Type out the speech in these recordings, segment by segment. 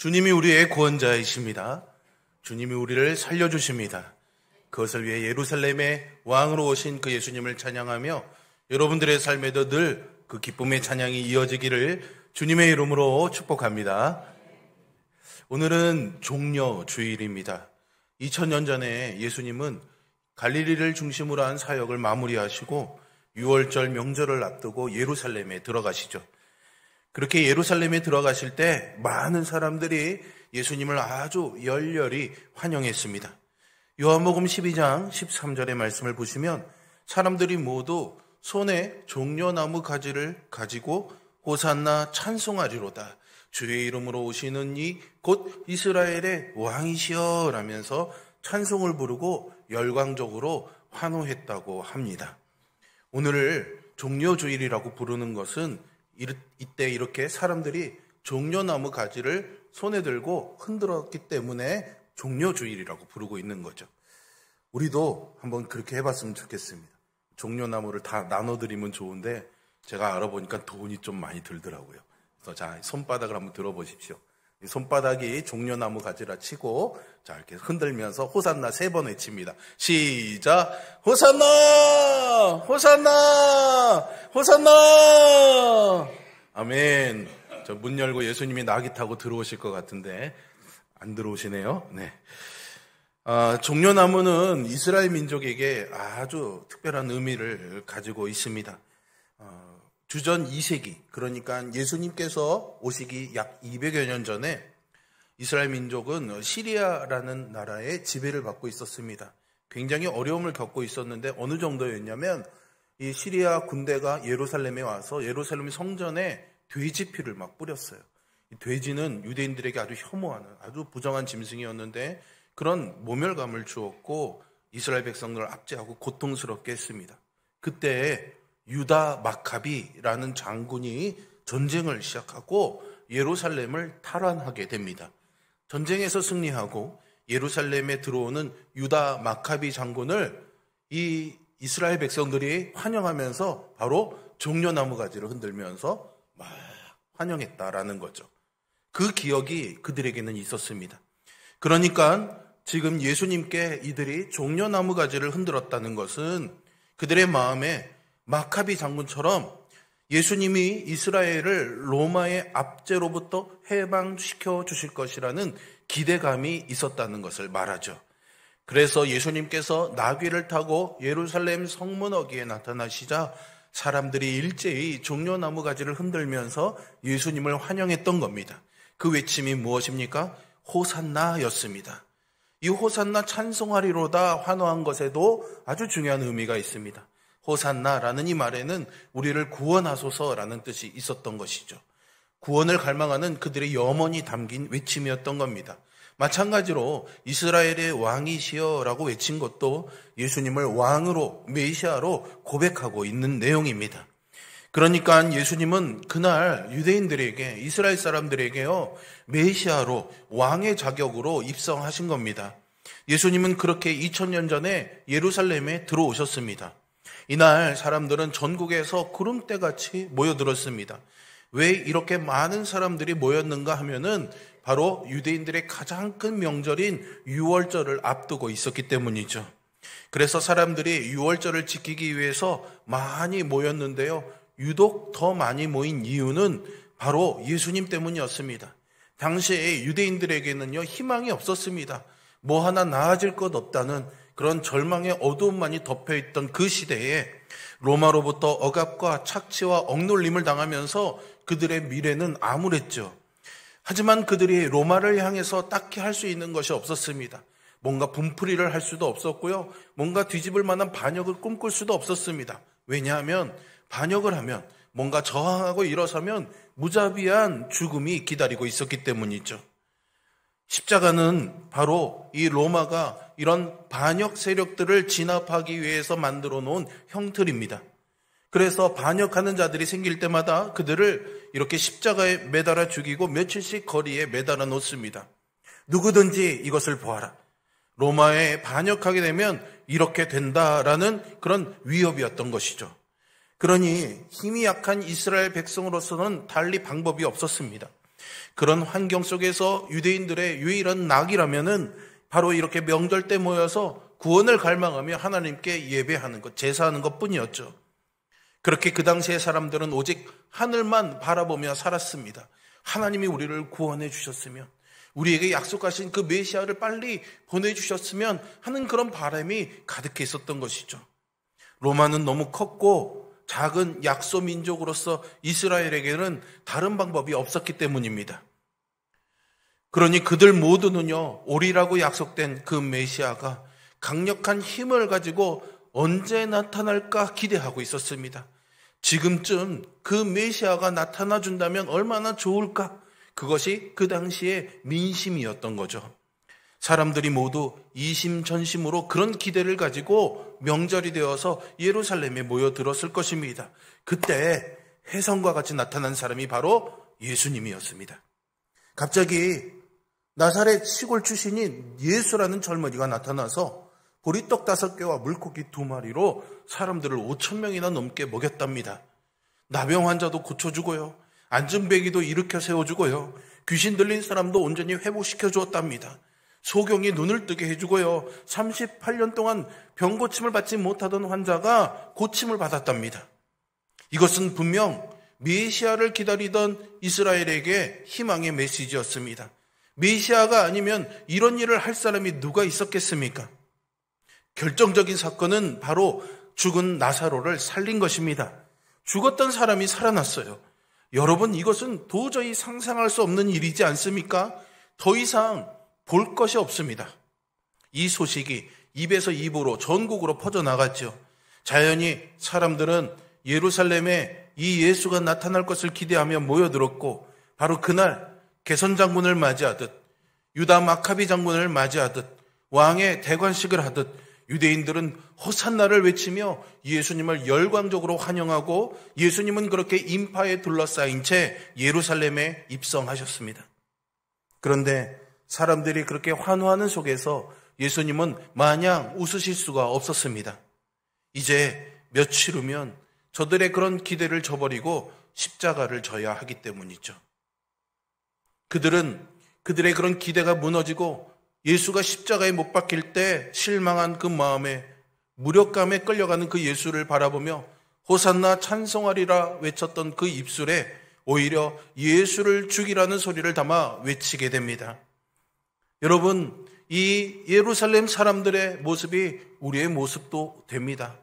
주님이 우리의 구원자이십니다. 주님이 우리를 살려주십니다. 그것을 위해 예루살렘의 왕으로 오신 그 예수님을 찬양하며 여러분들의 삶에도 늘 그 기쁨의 찬양이 이어지기를 주님의 이름으로 축복합니다. 오늘은 종려 주일입니다. 2000년 전에 예수님은 갈릴리를 중심으로 한 사역을 마무리하시고 6월절 명절을 앞두고 예루살렘에 들어가시죠. 그렇게 예루살렘에 들어가실 때 많은 사람들이 예수님을 아주 열렬히 환영했습니다. 요한복음 12장 13절의 말씀을 보시면 사람들이 모두 손에 종려나무 가지를 가지고 호산나 찬송하리로다. 주의 이름으로 오시는 이 곧 이스라엘의 왕이시여 라면서 찬송을 부르고 열광적으로 환호했다고 합니다. 오늘을 종려주일이라고 부르는 것은 이때 이렇게 사람들이 종려나무 가지를 손에 들고 흔들었기 때문에 종려주일이라고 부르고 있는 거죠. 우리도 한번 그렇게 해봤으면 좋겠습니다. 종려나무를 다 나눠드리면 좋은데 제가 알아보니까 돈이 좀 많이 들더라고요. 그래서 자, 손바닥을 한번 들어보십시오. 이 손바닥이 종려나무 가지라 치고 자, 이렇게 흔들면서 호산나 3번 외칩니다. 시작! 호산나! 호산나! 호산나! 아멘. 저 문 열고 예수님이 나귀 타고 들어오실 것 같은데 안 들어오시네요. 네. 종려나무는 이스라엘 민족에게 아주 특별한 의미를 가지고 있습니다. 주전 2세기, 그러니까 예수님께서 오시기 약 200여 년 전에 이스라엘 민족은 시리아라는 나라의 지배를 받고 있었습니다. 굉장히 어려움을 겪고 있었는데 어느 정도였냐면 이 시리아 군대가 예루살렘에 와서 예루살렘 성전에 돼지 피를 막 뿌렸어요. 이 돼지는 유대인들에게 아주 혐오하는 아주 부정한 짐승이었는데 그런 모멸감을 주었고 이스라엘 백성들을 압제하고 고통스럽게 했습니다. 그때 유다 마카비라는 장군이 전쟁을 시작하고 예루살렘을 탈환하게 됩니다. 전쟁에서 승리하고 예루살렘에 들어오는 유다 마카비 장군을 이 이스라엘 백성들이 환영하면서 바로 종려나무 가지를 흔들면서 막 환영했다라는 거죠. 그 기억이 그들에게는 있었습니다. 그러니까 지금 예수님께 이들이 종려나무 가지를 흔들었다는 것은 그들의 마음에 마카비 장군처럼 예수님이 이스라엘을 로마의 압제로부터 해방시켜 주실 것이라는 기대감이 있었다는 것을 말하죠. 그래서 예수님께서 나귀를 타고 예루살렘 성문어기에 나타나시자 사람들이 일제히 종려나무 가지를 흔들면서 예수님을 환영했던 겁니다. 그 외침이 무엇입니까? 호산나였습니다. 이 호산나 찬송하리로다 환호한 것에도 아주 중요한 의미가 있습니다. 호산나라는 이 말에는 우리를 구원하소서라는 뜻이 있었던 것이죠. 구원을 갈망하는 그들의 염원이 담긴 외침이었던 겁니다. 마찬가지로 이스라엘의 왕이시여라고 외친 것도 예수님을 왕으로 메시아로 고백하고 있는 내용입니다. 그러니까 예수님은 그날 유대인들에게 이스라엘 사람들에게요 메시아로 왕의 자격으로 입성하신 겁니다. 예수님은 그렇게 2000년 전에 예루살렘에 들어오셨습니다. 이날 사람들은 전국에서 구름대같이 모여들었습니다. 왜 이렇게 많은 사람들이 모였는가 하면은 바로 유대인들의 가장 큰 명절인 6월절을 앞두고 있었기 때문이죠. 그래서 사람들이 6월절을 지키기 위해서 많이 모였는데요. 유독 더 많이 모인 이유는 바로 예수님 때문이었습니다. 당시에 유대인들에게는요 희망이 없었습니다. 뭐 하나 나아질 것 없다는 그런 절망의 어두움만이 덮여있던 그 시대에 로마로부터 억압과 착취와 억눌림을 당하면서 그들의 미래는 암울했죠. 하지만 그들이 로마를 향해서 딱히 할 수 있는 것이 없었습니다. 뭔가 분풀이를 할 수도 없었고요. 뭔가 뒤집을 만한 반역을 꿈꿀 수도 없었습니다. 왜냐하면 반역을 하면 뭔가 저항하고 일어서면 무자비한 죽음이 기다리고 있었기 때문이죠. 십자가는 바로 이 로마가 이런 반역 세력들을 진압하기 위해서 만들어 놓은 형틀입니다. 그래서 반역하는 자들이 생길 때마다 그들을 이렇게 십자가에 매달아 죽이고 며칠씩 거리에 매달아 놓습니다. 누구든지 이것을 보아라. 로마에 반역하게 되면 이렇게 된다라는 그런 위협이었던 것이죠. 그러니 힘이 약한 이스라엘 백성으로서는 달리 방법이 없었습니다. 그런 환경 속에서 유대인들의 유일한 낙이라면은 바로 이렇게 명절 때 모여서 구원을 갈망하며 하나님께 예배하는 것, 제사하는 것 뿐이었죠. 그렇게 그 당시의 사람들은 오직 하늘만 바라보며 살았습니다. 하나님이 우리를 구원해 주셨으면, 우리에게 약속하신 그 메시아를 빨리 보내주셨으면 하는 그런 바람이 가득해 있었던 것이죠. 로마는 너무 컸고 작은 약소 민족으로서 이스라엘에게는 다른 방법이 없었기 때문입니다. 그러니 그들 모두는요, 오리라고 약속된 그 메시아가 강력한 힘을 가지고 언제 나타날까 기대하고 있었습니다. 지금쯤 그 메시아가 나타나 준다면 얼마나 좋을까? 그것이 그 당시의 민심이었던 거죠. 사람들이 모두 이심전심으로 그런 기대를 가지고 명절이 되어서 예루살렘에 모여들었을 것입니다. 그때 혜성과 같이 나타난 사람이 바로 예수님이었습니다. 갑자기 나사렛 시골 출신인 예수라는 젊은이가 나타나서 보리떡 5개와 물고기 2마리로 사람들을 5,000명이나 넘게 먹였답니다. 나병 환자도 고쳐주고요, 안전배기도 일으켜 세워주고요, 귀신 들린 사람도 온전히 회복시켜 주었답니다. 소경이 눈을 뜨게 해주고요, 38년 동안 병 고침을 받지 못하던 환자가 고침을 받았답니다. 이것은 분명 메시아를 기다리던 이스라엘에게 희망의 메시지였습니다. 메시아가 아니면 이런 일을 할 사람이 누가 있었겠습니까? 결정적인 사건은 바로 죽은 나사로를 살린 것입니다. 죽었던 사람이 살아났어요. 여러분, 이것은 도저히 상상할 수 없는 일이지 않습니까? 더 이상 볼 것이 없습니다. 이 소식이 입에서 입으로 전국으로 퍼져나갔죠. 자연히 사람들은 예루살렘에 이 예수가 나타날 것을 기대하며 모여들었고, 바로 그날 개선장군을 맞이하듯, 유다 마카비 장군을 맞이하듯, 왕의 대관식을 하듯 유대인들은 호산나를 외치며 예수님을 열광적으로 환영하고, 예수님은 그렇게 인파에 둘러싸인 채 예루살렘에 입성하셨습니다. 그런데 사람들이 그렇게 환호하는 속에서 예수님은 마냥 웃으실 수가 없었습니다. 이제 며칠 후면 저들의 그런 기대를 저버리고 십자가를 져야 하기 때문이죠. 그들의 그런 기대가 무너지고 예수가 십자가에 못 박힐 때 실망한 그 마음에, 무력감에 끌려가는 그 예수를 바라보며 호산나 찬송하리라 외쳤던 그 입술에 오히려 예수를 죽이라는 소리를 담아 외치게 됩니다. 여러분, 이 예루살렘 사람들의 모습이 우리의 모습도 됩니다.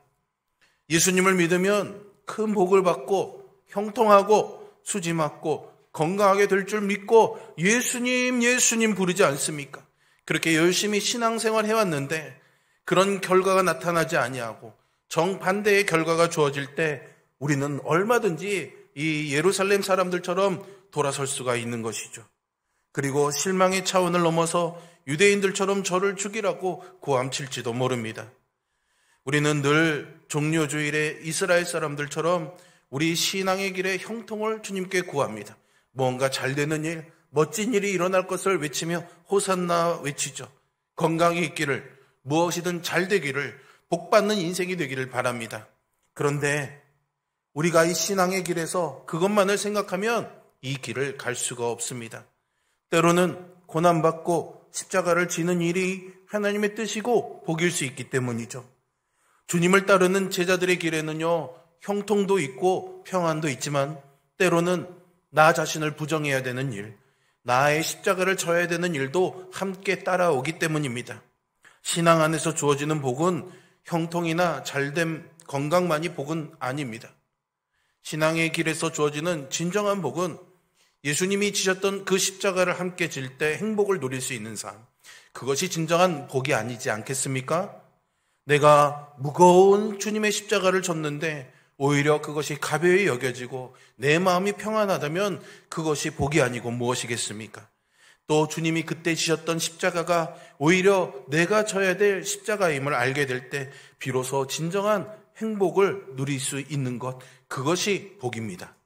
예수님을 믿으면 큰 복을 받고 형통하고 수지 맞고 건강하게 될 줄 믿고 예수님 예수님 부르지 않습니까? 그렇게 열심히 신앙생활 해왔는데 그런 결과가 나타나지 아니하고 정반대의 결과가 주어질 때 우리는 얼마든지 이 예루살렘 사람들처럼 돌아설 수가 있는 것이죠. 그리고 실망의 차원을 넘어서 유대인들처럼 저를 죽이라고 고함칠지도 모릅니다. 우리는 늘 종료주일에 이스라엘 사람들처럼 우리 신앙의 길에 형통을 주님께 구합니다. 뭔가 잘 되는 일, 멋진 일이 일어날 것을 외치며 호산나 외치죠. 건강이 있기를, 무엇이든 잘 되기를, 복받는 인생이 되기를 바랍니다. 그런데 우리가 이 신앙의 길에서 그것만을 생각하면 이 길을 갈 수가 없습니다. 때로는 고난받고 십자가를 지는 일이 하나님의 뜻이고 복일 수 있기 때문이죠. 주님을 따르는 제자들의 길에는요, 형통도 있고 평안도 있지만 때로는 나 자신을 부정해야 되는 일, 나의 십자가를 져야 되는 일도 함께 따라오기 때문입니다. 신앙 안에서 주어지는 복은 형통이나 잘됨, 건강만이 복은 아닙니다. 신앙의 길에서 주어지는 진정한 복은 예수님이 지셨던 그 십자가를 함께 질 때 행복을 누릴 수 있는 삶, 그것이 진정한 복이 아니지 않겠습니까? 내가 무거운 주님의 십자가를 졌는데 오히려 그것이 가벼이 여겨지고 내 마음이 평안하다면 그것이 복이 아니고 무엇이겠습니까? 또 주님이 그때 지셨던 십자가가 오히려 내가 져야 될 십자가임을 알게 될 때 비로소 진정한 행복을 누릴 수 있는 것, 그것이 복입니다.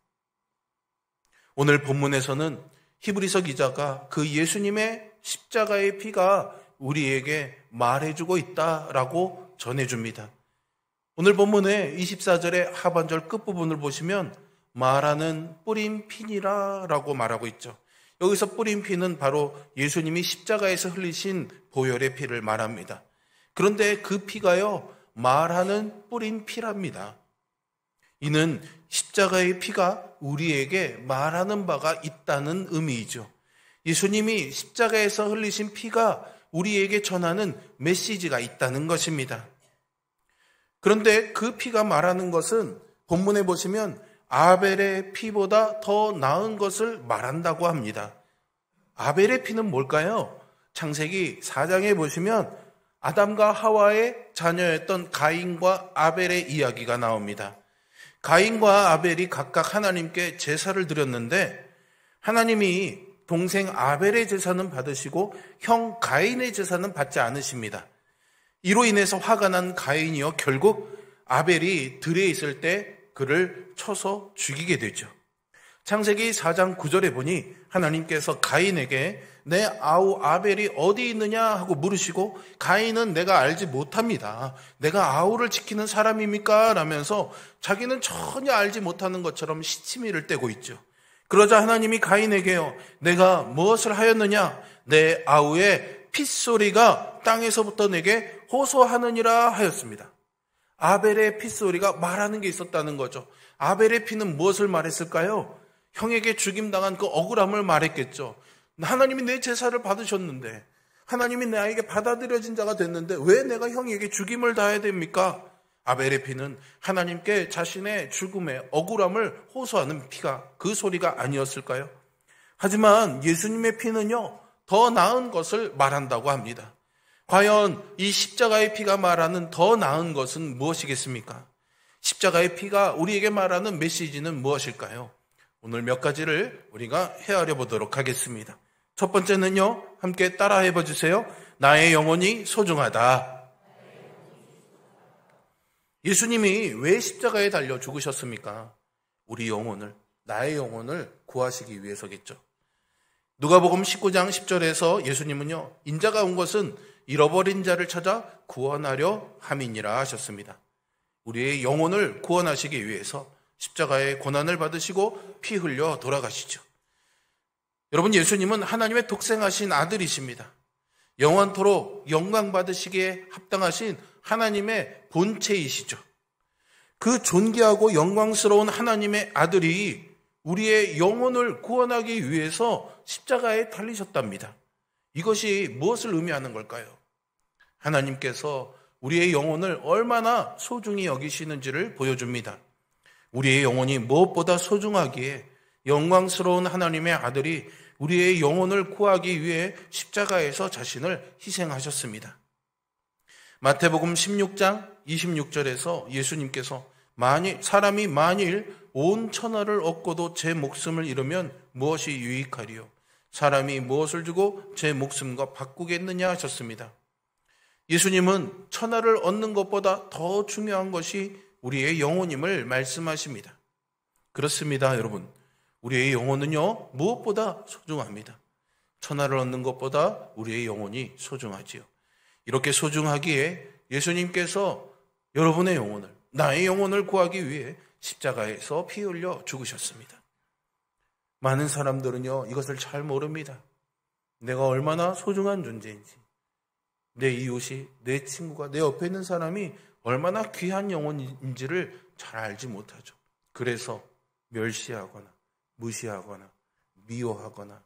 오늘 본문에서는 히브리서 기자가 그 예수님의 십자가의 피가 우리에게 말해주고 있다라고 전해줍니다. 오늘 본문의 24절의 하반절 끝부분을 보시면 말하는 뿌린 피니라 라고 말하고 있죠. 여기서 뿌린 피는 바로 예수님이 십자가에서 흘리신 보혈의 피를 말합니다. 그런데 그 피가요, 말하는 뿌린 피랍니다. 이는 십자가의 피가 우리에게 말하는 바가 있다는 의미이죠. 예수님이 십자가에서 흘리신 피가 우리에게 전하는 메시지가 있다는 것입니다. 그런데 그 피가 말하는 것은 본문에 보시면 아벨의 피보다 더 나은 것을 말한다고 합니다. 아벨의 피는 뭘까요? 창세기 4장에 보시면 아담과 하와의 자녀였던 가인과 아벨의 이야기가 나옵니다. 가인과 아벨이 각각 하나님께 제사를 드렸는데 하나님이 동생 아벨의 제사는 받으시고 형 가인의 제사는 받지 않으십니다. 이로 인해서 화가 난 가인이요, 결국 아벨이 들에 있을 때 그를 쳐서 죽이게 되죠. 창세기 4장 9절에 보니 하나님께서 가인에게 내 아우 아벨이 어디 있느냐 하고 물으시고 가인은 내가 알지 못합니다. 내가 아우를 지키는 사람입니까? 라면서 자기는 전혀 알지 못하는 것처럼 시치미를 떼고 있죠. 그러자 하나님이 가인에게요, 내가 무엇을 하였느냐? 내 아우의 핏소리가 땅에서부터 내게 호소하느니라 하였습니다. 아벨의 핏소리가 말하는 게 있었다는 거죠. 아벨의 피는 무엇을 말했을까요? 형에게 죽임당한 그 억울함을 말했겠죠. 하나님이 내 제사를 받으셨는데, 하나님이 나에게 받아들여진 자가 됐는데 왜 내가 형에게 죽임을 당해야 됩니까? 아벨의 피는 하나님께 자신의 죽음의 억울함을 호소하는 피가, 그 소리가 아니었을까요? 하지만 예수님의 피는요, 더 나은 것을 말한다고 합니다. 과연 이 십자가의 피가 말하는 더 나은 것은 무엇이겠습니까? 십자가의 피가 우리에게 말하는 메시지는 무엇일까요? 오늘 몇 가지를 우리가 헤아려 보도록 하겠습니다. 첫 번째는요, 함께 따라해 보주세요. 나의 영혼이 소중하다. 예수님이 왜 십자가에 달려 죽으셨습니까? 우리 영혼을, 나의 영혼을 구하시기 위해서겠죠. 누가복음 19장 10절에서 예수님은요, 인자가 온 것은 잃어버린 자를 찾아 구원하려 함이니라 하셨습니다. 우리의 영혼을 구원하시기 위해서 십자가의 고난을 받으시고 피 흘려 돌아가시죠. 여러분, 예수님은 하나님의 독생하신 아들이십니다. 영원토록 영광 받으시기에 합당하신 하나님의 본체이시죠. 그 존귀하고 영광스러운 하나님의 아들이 우리의 영혼을 구원하기 위해서 십자가에 달리셨답니다. 이것이 무엇을 의미하는 걸까요? 하나님께서 우리의 영혼을 얼마나 소중히 여기시는지를 보여줍니다. 우리의 영혼이 무엇보다 소중하기에 영광스러운 하나님의 아들이 우리의 영혼을 구하기 위해 십자가에서 자신을 희생하셨습니다. 마태복음 16장 26절에서 예수님께서 사람이 만일 온 천하를 얻고도 제 목숨을 잃으면 무엇이 유익하리요? 사람이 무엇을 주고 제 목숨과 바꾸겠느냐 하셨습니다. 예수님은 천하를 얻는 것보다 더 중요한 것이 우리의 영혼임을 말씀하십니다. 그렇습니다, 여러분. 우리의 영혼은요, 무엇보다 소중합니다. 천하를 얻는 것보다 우리의 영혼이 소중하지요. 이렇게 소중하기에 예수님께서 여러분의 영혼을, 나의 영혼을 구하기 위해 십자가에서 피 흘려 죽으셨습니다. 많은 사람들은요, 이것을 잘 모릅니다. 내가 얼마나 소중한 존재인지, 내 이웃이, 내 친구가, 내 옆에 있는 사람이 얼마나 귀한 영혼인지를 잘 알지 못하죠. 그래서 멸시하거나 무시하거나 미워하거나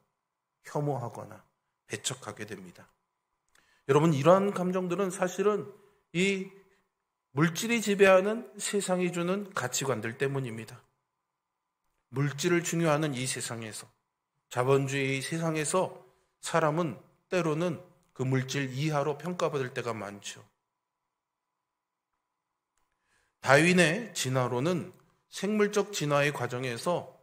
혐오하거나 배척하게 됩니다. 여러분, 이러한 감정들은 사실은 이 물질이 지배하는 세상이 주는 가치관들 때문입니다. 물질을 중요하는 이 세상에서, 자본주의 세상에서 사람은 때로는 그 물질 이하로 평가받을 때가 많죠. 다윈의 진화론은 생물적 진화의 과정에서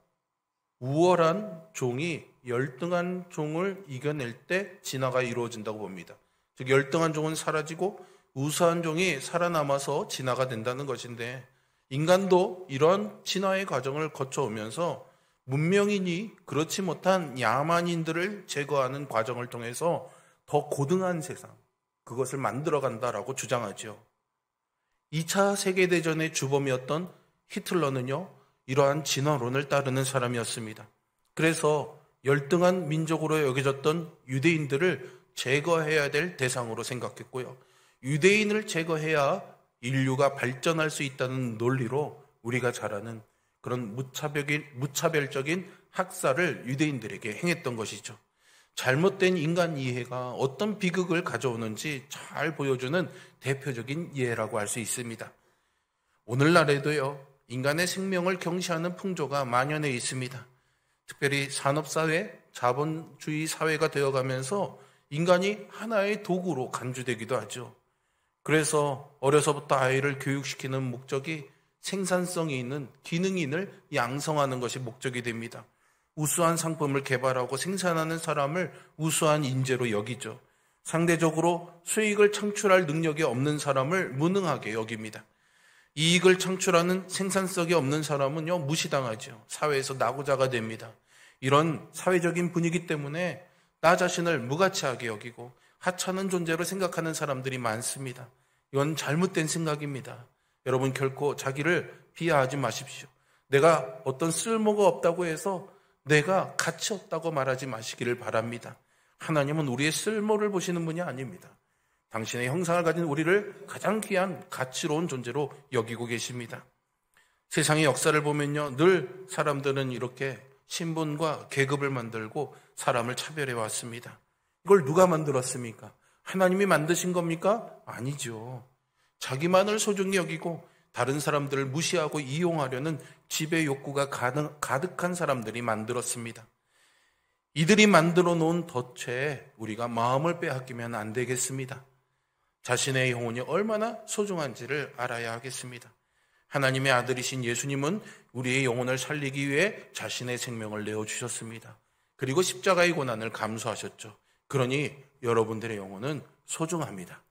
우월한 종이 열등한 종을 이겨낼 때 진화가 이루어진다고 봅니다. 즉, 열등한 종은 사라지고 우수한 종이 살아남아서 진화가 된다는 것인데, 인간도 이런 진화의 과정을 거쳐오면서 문명인이 그렇지 못한 야만인들을 제거하는 과정을 통해서 더 고등한 세상, 그것을 만들어간다라고 주장하죠. 2차 세계대전의 주범이었던 히틀러는요, 이러한 진화론을 따르는 사람이었습니다. 그래서 열등한 민족으로 여겨졌던 유대인들을 제거해야 될 대상으로 생각했고요. 유대인을 제거해야 인류가 발전할 수 있다는 논리로 우리가 잘 아는 그런 무차별적인 학살을 유대인들에게 행했던 것이죠. 잘못된 인간 이해가 어떤 비극을 가져오는지 잘 보여주는 대표적인 예라고 할 수 있습니다. 오늘날에도요, 인간의 생명을 경시하는 풍조가 만연해 있습니다. 특별히 산업사회, 자본주의 사회가 되어가면서 인간이 하나의 도구로 간주되기도 하죠. 그래서 어려서부터 아이를 교육시키는 목적이 생산성이 있는 기능인을 양성하는 것이 목적이 됩니다. 우수한 상품을 개발하고 생산하는 사람을 우수한 인재로 여기죠. 상대적으로 수익을 창출할 능력이 없는 사람을 무능하게 여깁니다. 이익을 창출하는 생산성이 없는 사람은요, 무시당하죠. 사회에서 낙오자가 됩니다. 이런 사회적인 분위기 때문에 나 자신을 무가치하게 여기고 하찮은 존재로 생각하는 사람들이 많습니다. 이건 잘못된 생각입니다. 여러분 결코 자기를 비하하지 마십시오. 내가 어떤 쓸모가 없다고 해서 내가 가치 없다고 말하지 마시기를 바랍니다. 하나님은 우리의 쓸모를 보시는 분이 아닙니다. 당신의 형상을 가진 우리를 가장 귀한 가치로운 존재로 여기고 계십니다. 세상의 역사를 보면요, 늘 사람들은 이렇게 신분과 계급을 만들고 사람을 차별해 왔습니다. 이걸 누가 만들었습니까? 하나님이 만드신 겁니까? 아니죠. 자기만을 소중히 여기고 다른 사람들을 무시하고 이용하려는 지배 욕구가 가득한 사람들이 만들었습니다. 이들이 만들어 놓은 덫에 우리가 마음을 빼앗기면 안 되겠습니다. 자신의 영혼이 얼마나 소중한지를 알아야 하겠습니다. 하나님의 아들이신 예수님은 우리의 영혼을 살리기 위해 자신의 생명을 내어주셨습니다. 그리고 십자가의 고난을 감수하셨죠. 그러니 여러분들의 영혼은 소중합니다.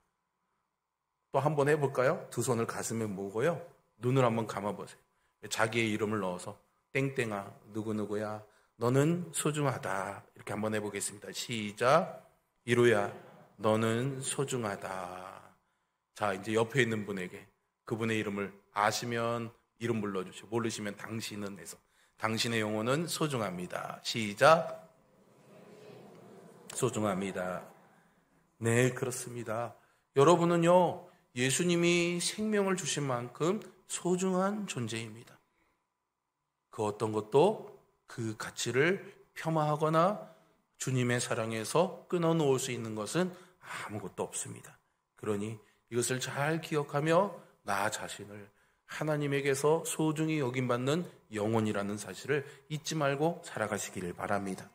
또 한번 해볼까요? 두 손을 가슴에 모으고요. 눈을 한번 감아보세요. 자기의 이름을 넣어서 땡땡아 누구누구야 너는 소중하다. 이렇게 한번 해보겠습니다. 시작. 이루야 너는 소중하다. 자, 이제 옆에 있는 분에게 그분의 이름을 아시면 이름 불러주시고 모르시면 당신은 해서 당신의 영혼은 소중합니다. 시작. 소중합니다. 네, 그렇습니다. 여러분은요, 예수님이 생명을 주신 만큼 소중한 존재입니다. 그 어떤 것도 그 가치를 폄하하거나 주님의 사랑에서 끊어놓을 수 있는 것은 아무것도 없습니다. 그러니 이것을 잘 기억하며 나 자신을 하나님에게서 소중히 여김받는 영혼이라는 사실을 잊지 말고 살아가시기를 바랍니다.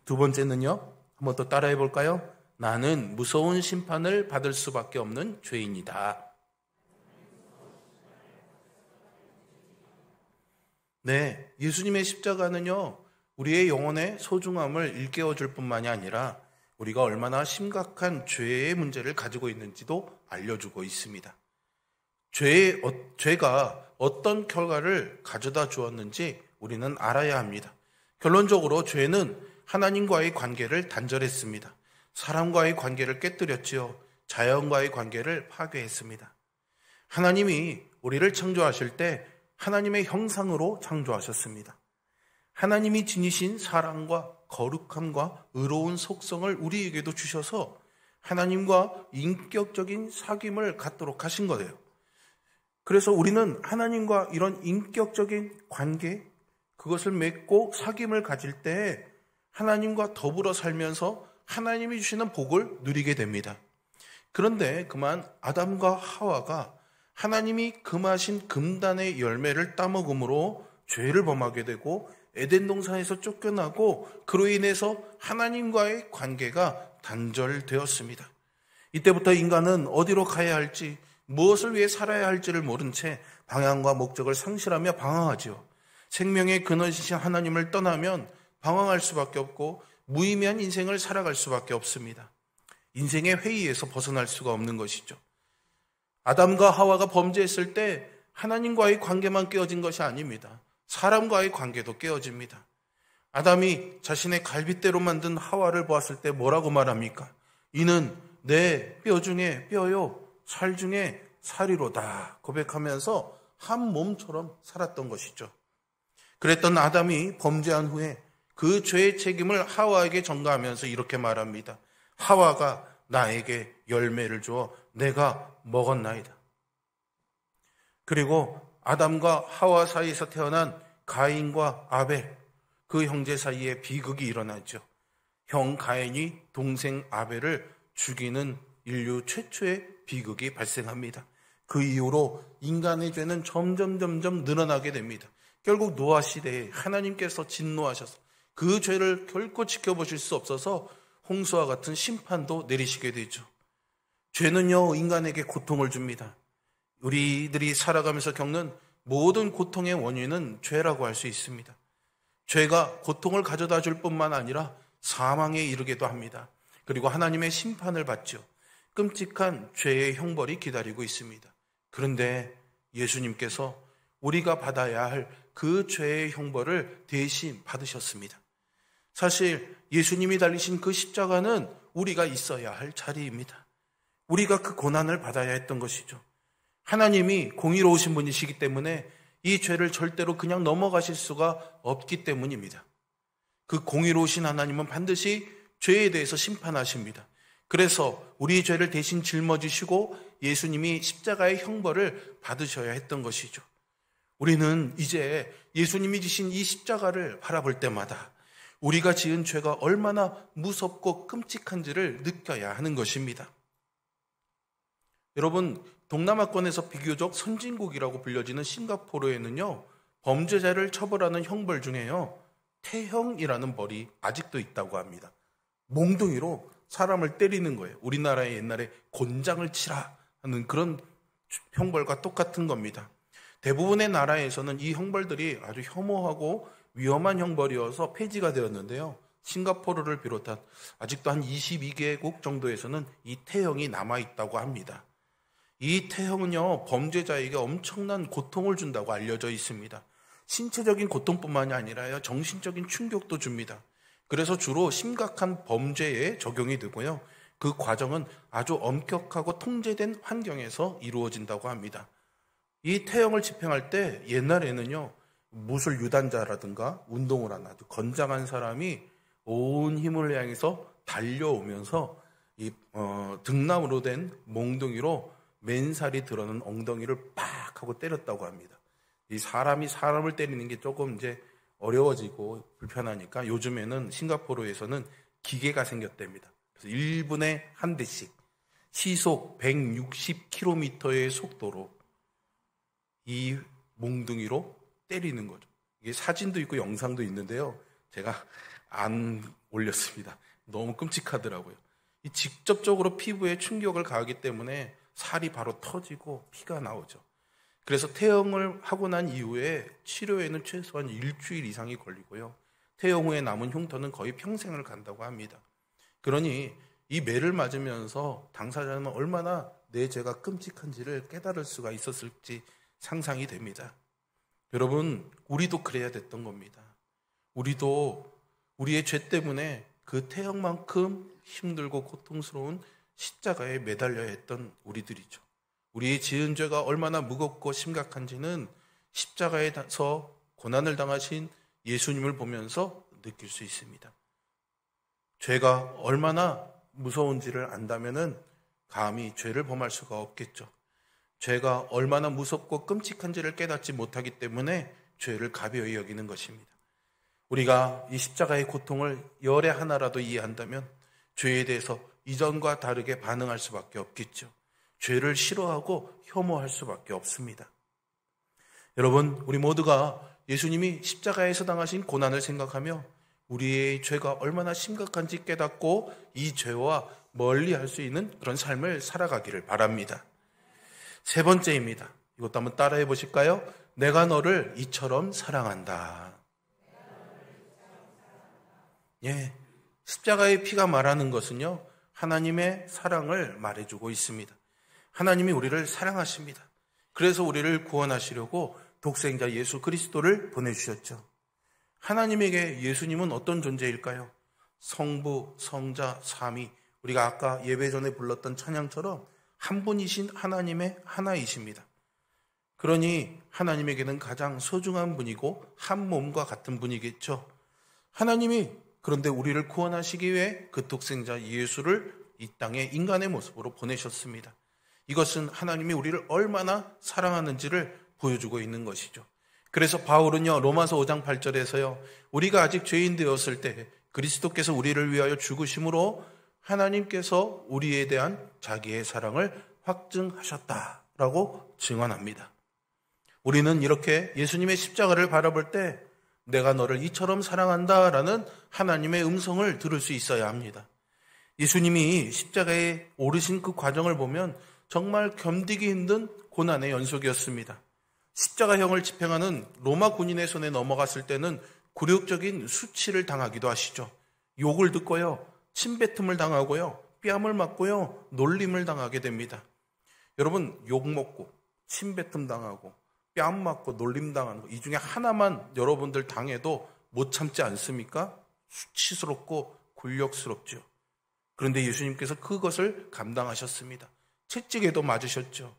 두 번째는요, 한번 또 따라해 볼까요? 나는 무서운 심판을 받을 수밖에 없는 죄인이다. 네, 예수님의 십자가는요, 우리의 영혼의 소중함을 일깨워 줄 뿐만이 아니라 우리가 얼마나 심각한 죄의 문제를 가지고 있는지도 알려주고 있습니다. 죄가 어떤 결과를 가져다 주었는지 우리는 알아야 합니다. 결론적으로 죄는 하나님과의 관계를 단절했습니다. 사람과의 관계를 깨뜨렸지요. 자연과의 관계를 파괴했습니다. 하나님이 우리를 창조하실 때 하나님의 형상으로 창조하셨습니다. 하나님이 지니신 사랑과 거룩함과 의로운 속성을 우리에게도 주셔서 하나님과 인격적인 사귐을 갖도록 하신 거예요. 그래서 우리는 하나님과 이런 인격적인 관계, 그것을 맺고 사귐을 가질 때 하나님과 더불어 살면서 하나님이 주시는 복을 누리게 됩니다. 그런데 그만 아담과 하와가 하나님이 금하신 금단의 열매를 따먹음으로 죄를 범하게 되고 에덴 동산에서 쫓겨나고 그로 인해서 하나님과의 관계가 단절되었습니다. 이때부터 인간은 어디로 가야 할지, 무엇을 위해 살아야 할지를 모른 채 방향과 목적을 상실하며 방황하지요. 생명의 근원이신 하나님을 떠나면 방황할 수밖에 없고 무의미한 인생을 살아갈 수밖에 없습니다. 인생의 회의에서 벗어날 수가 없는 것이죠. 아담과 하와가 범죄했을 때 하나님과의 관계만 깨어진 것이 아닙니다. 사람과의 관계도 깨어집니다. 아담이 자신의 갈빗대로 만든 하와를 보았을 때 뭐라고 말합니까? 이는 내 뼈 중에 뼈요, 살 중에 살이로다 고백하면서 한 몸처럼 살았던 것이죠. 그랬던 아담이 범죄한 후에 그 죄의 책임을 하와에게 전가하면서 이렇게 말합니다. 하와가 나에게 열매를 주어 내가 먹었나이다. 그리고 아담과 하와 사이에서 태어난 가인과 아벨, 그 형제 사이에 비극이 일어나죠. 형 가인이 동생 아벨을 죽이는 인류 최초의 비극이 발생합니다. 그 이후로 인간의 죄는 점점 늘어나게 됩니다. 결국 노아 시대에 하나님께서 진노하셔서 그 죄를 결코 지켜보실 수 없어서 홍수와 같은 심판도 내리시게 되죠. 죄는요, 인간에게 고통을 줍니다. 우리들이 살아가면서 겪는 모든 고통의 원인은 죄라고 할 수 있습니다. 죄가 고통을 가져다 줄 뿐만 아니라 사망에 이르게도 합니다. 그리고 하나님의 심판을 받죠. 끔찍한 죄의 형벌이 기다리고 있습니다. 그런데 예수님께서 우리가 받아야 할 그 죄의 형벌을 대신 받으셨습니다. 사실 예수님이 달리신 그 십자가는 우리가 있어야 할 자리입니다. 우리가 그 고난을 받아야 했던 것이죠. 하나님이 공의로우신 분이시기 때문에 이 죄를 절대로 그냥 넘어가실 수가 없기 때문입니다. 그 공의로우신 하나님은 반드시 죄에 대해서 심판하십니다. 그래서 우리의 죄를 대신 짊어지시고 예수님이 십자가의 형벌을 받으셔야 했던 것이죠. 우리는 이제 예수님이 지신 이 십자가를 바라볼 때마다 우리가 지은 죄가 얼마나 무섭고 끔찍한지를 느껴야 하는 것입니다. 여러분, 동남아권에서 비교적 선진국이라고 불려지는 싱가포르에는요, 범죄자를 처벌하는 형벌 중에요, 태형이라는 벌이 아직도 있다고 합니다. 몽둥이로 사람을 때리는 거예요. 우리나라의 옛날에 곤장을 치라 하는 그런 형벌과 똑같은 겁니다. 대부분의 나라에서는 이 형벌들이 아주 혐오하고 위험한 형벌이어서 폐지가 되었는데요. 싱가포르를 비롯한 아직도 한 22개국 정도에서는 이 태형이 남아있다고 합니다. 이 태형은요, 범죄자에게 엄청난 고통을 준다고 알려져 있습니다. 신체적인 고통뿐만이 아니라요, 정신적인 충격도 줍니다. 그래서 주로 심각한 범죄에 적용이 되고요. 그 과정은 아주 엄격하고 통제된 환경에서 이루어진다고 합니다. 이 태형을 집행할 때 옛날에는요, 무술 유단자라든가 운동을 한 아주 건장한 사람이 온 힘을 향해서 달려오면서 이 등나무로 된 몽둥이로 맨살이 드러난 엉덩이를 팍 하고 때렸다고 합니다. 이 사람이 사람을 때리는 게 조금 이제 어려워지고 불편하니까 요즘에는 싱가포르에서는 기계가 생겼답니다. 그래서 1분에 한 대씩 시속 160km의 속도로 이 몽둥이로 때리는 거죠. 이게 사진도 있고 영상도 있는데요. 제가 안 올렸습니다. 너무 끔찍하더라고요. 이 직접적으로 피부에 충격을 가하기 때문에 살이 바로 터지고 피가 나오죠. 그래서 태형을 하고 난 이후에 치료에는 최소한 일주일 이상이 걸리고요. 태형 후에 남은 흉터는 거의 평생을 간다고 합니다. 그러니 이 매를 맞으면서 당사자는 얼마나 내 죄가 끔찍한지를 깨달을 수가 있었을지 상상이 됩니다. 여러분, 우리도 그래야 됐던 겁니다. 우리도 우리의 죄 때문에 그 태형만큼 힘들고 고통스러운 십자가에 매달려야 했던 우리들이죠. 우리의 지은 죄가 얼마나 무겁고 심각한지는 십자가에서 고난을 당하신 예수님을 보면서 느낄 수 있습니다. 죄가 얼마나 무서운지를 안다면은 감히 죄를 범할 수가 없겠죠. 죄가 얼마나 무섭고 끔찍한지를 깨닫지 못하기 때문에 죄를 가벼이 여기는 것입니다. 우리가 이 십자가의 고통을 열의 하나라도 이해한다면 죄에 대해서 이전과 다르게 반응할 수밖에 없겠죠. 죄를 싫어하고 혐오할 수밖에 없습니다. 여러분, 우리 모두가 예수님이 십자가에서 당하신 고난을 생각하며 우리의 죄가 얼마나 심각한지 깨닫고 이 죄와 멀리할 수 있는 그런 삶을 살아가기를 바랍니다. 세 번째입니다. 이것도 한번 따라해 보실까요? 내가 너를 이처럼 사랑한다. 예, 십자가의 피가 말하는 것은요, 하나님의 사랑을 말해주고 있습니다. 하나님이 우리를 사랑하십니다. 그래서 우리를 구원하시려고 독생자 예수 그리스도를 보내주셨죠. 하나님에게 예수님은 어떤 존재일까요? 성부, 성자, 삼위, 우리가 아까 예배 전에 불렀던 찬양처럼 한 분이신 하나님의 하나이십니다. 그러니 하나님에게는 가장 소중한 분이고 한 몸과 같은 분이겠죠. 하나님이 그런데 우리를 구원하시기 위해 그 독생자 예수를 이 땅에 인간의 모습으로 보내셨습니다. 이것은 하나님이 우리를 얼마나 사랑하는지를 보여주고 있는 것이죠. 그래서 바울은요, 로마서 5장 8절에서요, 우리가 아직 죄인 되었을 때 그리스도께서 우리를 위하여 죽으심으로 하나님께서 우리에 대한 자기의 사랑을 확증하셨다라고 증언합니다. 우리는 이렇게 예수님의 십자가를 바라볼 때 내가 너를 이처럼 사랑한다라는 하나님의 음성을 들을 수 있어야 합니다. 예수님이 십자가에 오르신 그 과정을 보면 정말 견디기 힘든 고난의 연속이었습니다. 십자가형을 집행하는 로마 군인의 손에 넘어갔을 때는 굴욕적인 수치를 당하기도 하시죠. 욕을 듣고요, 침뱉음을 당하고요, 뺨을 맞고요, 놀림을 당하게 됩니다. 여러분, 욕 먹고 침뱉음 당하고 뺨 맞고 놀림 당하는 거, 이 중에 하나만 여러분들 당해도 못 참지 않습니까? 수치스럽고 굴욕스럽죠. 그런데 예수님께서 그것을 감당하셨습니다. 채찍에도 맞으셨죠.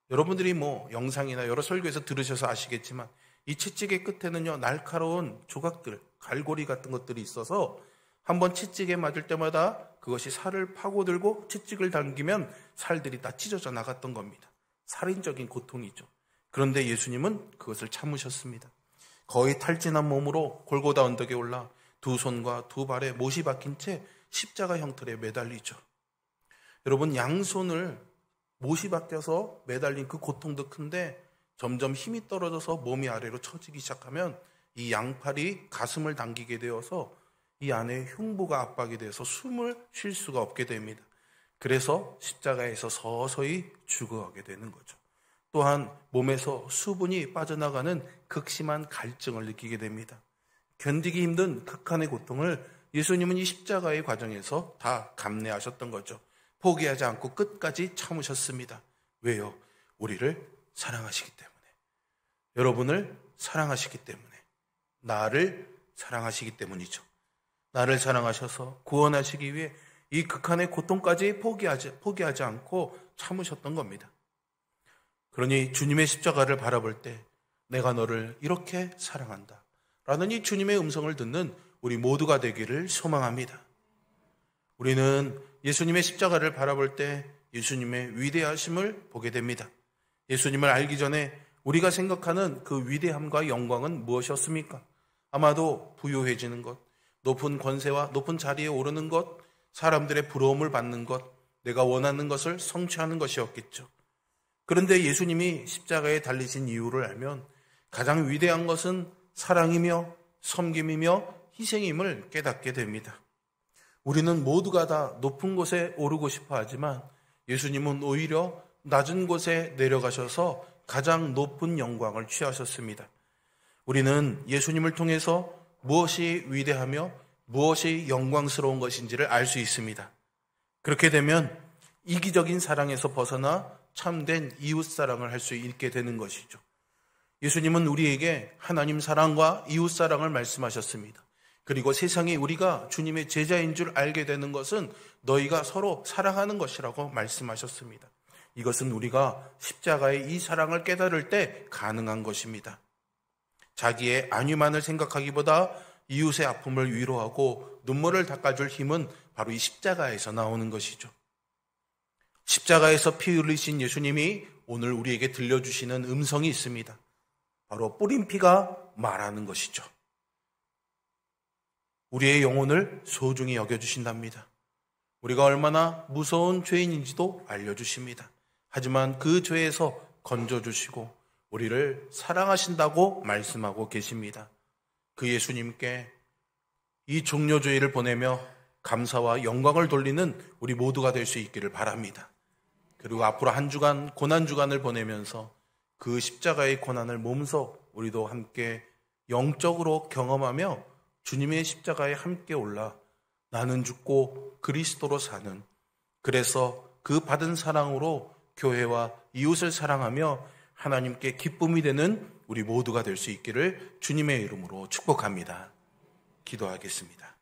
여러분들이 영상이나 여러 설교에서 들으셔서 아시겠지만 이 채찍의 끝에는요, 날카로운 조각들, 갈고리 같은 것들이 있어서 한번 채찍에 맞을 때마다 그것이 살을 파고들고 채찍을 당기면 살들이 다 찢어져 나갔던 겁니다. 살인적인 고통이죠. 그런데 예수님은 그것을 참으셨습니다. 거의 탈진한 몸으로 골고다 언덕에 올라 두 손과 두 발에 못이 박힌 채 십자가 형틀에 매달리죠. 여러분, 양손을 못이 박혀서 매달린 그 고통도 큰데 점점 힘이 떨어져서 몸이 아래로 처지기 시작하면 이 양팔이 가슴을 당기게 되어서 이 안에 흉부가 압박이 돼서 숨을 쉴 수가 없게 됩니다. 그래서 십자가에서 서서히 죽어가게 되는 거죠. 또한 몸에서 수분이 빠져나가는 극심한 갈증을 느끼게 됩니다. 견디기 힘든 극한의 고통을 예수님은 이 십자가의 과정에서 다 감내하셨던 거죠. 포기하지 않고 끝까지 참으셨습니다. 왜요? 우리를 사랑하시기 때문에. 여러분을 사랑하시기 때문에. 나를 사랑하시기 때문이죠. 나를 사랑하셔서 구원하시기 위해 이 극한의 고통까지 포기하지 않고 참으셨던 겁니다. 그러니 주님의 십자가를 바라볼 때 내가 너를 이렇게 사랑한다 라는 이 주님의 음성을 듣는 우리 모두가 되기를 소망합니다. 우리는 예수님의 십자가를 바라볼 때 예수님의 위대하심을 보게 됩니다. 예수님을 알기 전에 우리가 생각하는 그 위대함과 영광은 무엇이었습니까? 아마도 부유해지는 것, 높은 권세와 높은 자리에 오르는 것, 사람들의 부러움을 받는 것, 내가 원하는 것을 성취하는 것이었겠죠. 그런데 예수님이 십자가에 달리신 이유를 알면 가장 위대한 것은 사랑이며 섬김이며 희생임을 깨닫게 됩니다. 우리는 모두가 다 높은 곳에 오르고 싶어 하지만 예수님은 오히려 낮은 곳에 내려가셔서 가장 높은 영광을 취하셨습니다. 우리는 예수님을 통해서 무엇이 위대하며 무엇이 영광스러운 것인지를 알 수 있습니다. 그렇게 되면 이기적인 사랑에서 벗어나 참된 이웃사랑을 할 수 있게 되는 것이죠. 예수님은 우리에게 하나님 사랑과 이웃사랑을 말씀하셨습니다. 그리고 세상에 우리가 주님의 제자인 줄 알게 되는 것은 너희가 서로 사랑하는 것이라고 말씀하셨습니다. 이것은 우리가 십자가의 이 사랑을 깨달을 때 가능한 것입니다. 자기의 안위만을 생각하기보다 이웃의 아픔을 위로하고 눈물을 닦아줄 힘은 바로 이 십자가에서 나오는 것이죠. 십자가에서 피 흘리신 예수님이 오늘 우리에게 들려주시는 음성이 있습니다. 바로 뿌린 피가 말하는 것이죠. 우리의 영혼을 소중히 여겨주신답니다. 우리가 얼마나 무서운 죄인인지도 알려주십니다. 하지만 그 죄에서 건져주시고 우리를 사랑하신다고 말씀하고 계십니다. 그 예수님께 이 종려주의를 보내며 감사와 영광을 돌리는 우리 모두가 될 수 있기를 바랍니다. 그리고 앞으로 한 주간 고난주간을 보내면서 그 십자가의 고난을 몸소 우리도 함께 영적으로 경험하며 주님의 십자가에 함께 올라 나는 죽고 그리스도로 사는, 그래서 그 받은 사랑으로 교회와 이웃을 사랑하며 하나님께 기쁨이 되는 우리 모두가 될 수 있기를 주님의 이름으로 축복합니다. 기도하겠습니다.